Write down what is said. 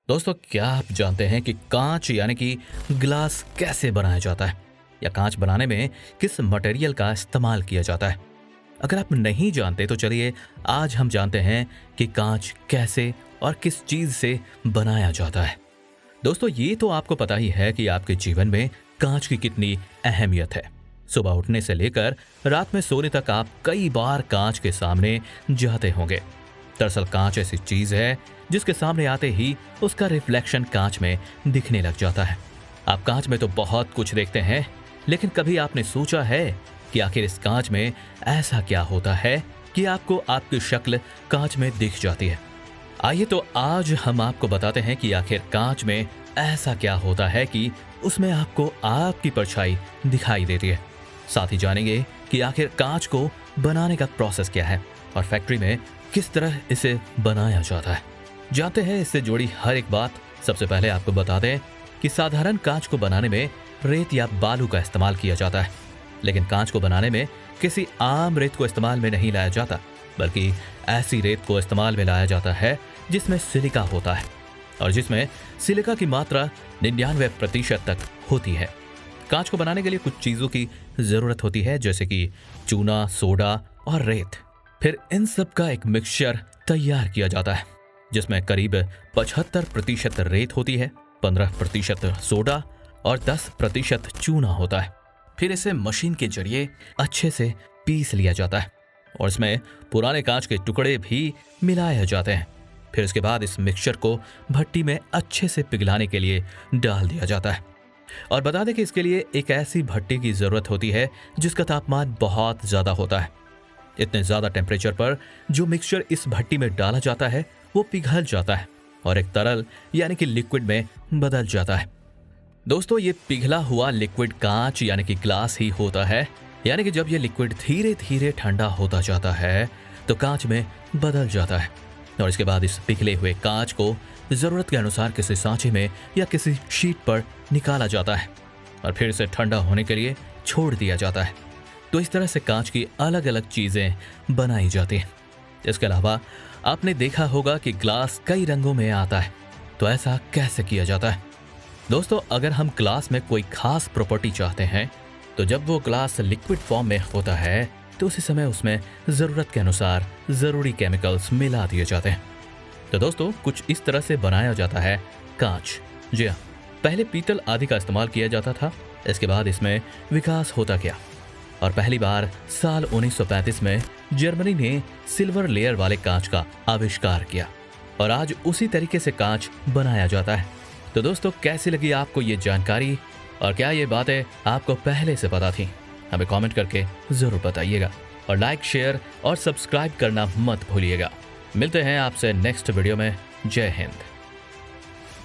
दोस्तों, क्या आप जानते हैं कि कांच यानी कि ग्लास कैसे बनाया जाता है या कांच बनाने में किस मटेरियल का इस्तेमाल किया जाता है? अगर आप नहीं जानते तो चलिए आज हम जानते हैं कि कांच कैसे और किस चीज से बनाया जाता है। दोस्तों, ये तो आपको पता ही है कि आपके जीवन में कांच की कितनी अहमियत है। सुबह उठने से लेकर रात में सोने तक आप कई बार कांच के सामने जाते होंगे। दरअसल कांच ऐसी चीज है जिसके सामने आते ही उसका रिफ्लेक्शन कांच में दिखने लग जाता है। आप कांच में तो बहुत कुछ देखते हैं, लेकिन कभी आपने सोचा है कि आखिर इस कांच में ऐसा क्या होता है कि आपको आपकी शक्ल कांच में दिख जाती है? आइए तो आज हम आपको बताते हैं कि आखिर कांच में ऐसा क्या होता है कि उसमें आपको आपकी परछाई दिखाई देती है। साथ ही जानेंगे कि आखिर कांच को बनाने का प्रोसेस क्या है और फैक्ट्री में किस तरह इसे बनाया जाता है। जानते हैं इससे जुड़ी हर एक बात। सबसे पहले आपको बता दें कि साधारण कांच को बनाने में रेत या बालू का इस्तेमाल किया जाता है, लेकिन कांच को बनाने में किसी आम रेत को इस्तेमाल में नहीं लाया जाता, बल्कि ऐसी रेत को इस्तेमाल में लाया जाता है जिसमें सिलिका होता है और जिसमें सिलिका की मात्रा 99% तक होती है। कांच को बनाने के लिए कुछ चीजों की जरूरत होती है, जैसे कि चूना, सोडा और रेत। फिर इन सब का एक मिक्सचर तैयार किया जाता है जिसमें करीब 75% रेत होती है, 15% सोडा और 10% चूना होता है। फिर इसे मशीन के जरिए अच्छे से पीस लिया जाता है और इसमें पुराने कांच के टुकड़े भी मिलाए जाते हैं। फिर इसके बाद इस मिक्सचर को भट्टी में अच्छे से पिघलाने के लिए डाल दिया जाता है। और बता दें कि इसके लिए एक ऐसी भट्टी की जरूरत होती है जिसका तापमान बहुत ज्यादा होता है। इतने ज्यादा टेम्परेचर पर जो मिक्सचर इस भट्टी में डाला जाता है वो पिघल जाता है और एक तरल यानी कि लिक्विड में बदल जाता है। दोस्तों, ये पिघला हुआ लिक्विड कांच यानी कि ग्लास ही होता है। यानी कि जब ये लिक्विड धीरे धीरे ठंडा होता जाता है तो कांच में बदल जाता है और इसके बाद इस पिघले हुए कांच को जरूरत के अनुसार किसी सांचे में या किसी शीट पर निकाला जाता है और फिर इसे ठंडा होने के लिए छोड़ दिया जाता है। तो इस तरह से कांच की अलग अलग चीजें बनाई जाती हैं। इसके अलावा आपने देखा होगा कि ग्लास कई रंगों में आता है। तो ऐसा कैसे किया जाता है? दोस्तों, अगर हम ग्लास में कोई खास प्रॉपर्टी चाहते हैं तो जब वो ग्लास लिक्विड फॉर्म में होता है तो उसी समय उसमें जरूरत के अनुसार जरूरी केमिकल्स मिला दिए जाते हैं। तो दोस्तों, कुछ इस तरह से बनाया जाता है कांच। जी हाँ, पहले पीतल आदि का इस्तेमाल किया जाता था। इसके बाद इसमें विकास होता गया और पहली बार साल 1935 में जर्मनी ने सिल्वर लेयर वाले कांच का आविष्कार किया और आज उसी तरीके से कांच बनाया जाता है। तो दोस्तों, कैसी लगी आपको ये जानकारी और क्या ये बातें आपको पहले से पता थी? हमें कमेंट करके जरूर बताइएगा और लाइक, शेयर और सब्सक्राइब करना मत भूलिएगा। मिलते हैं आपसे नेक्स्ट वीडियो में। जय हिंद।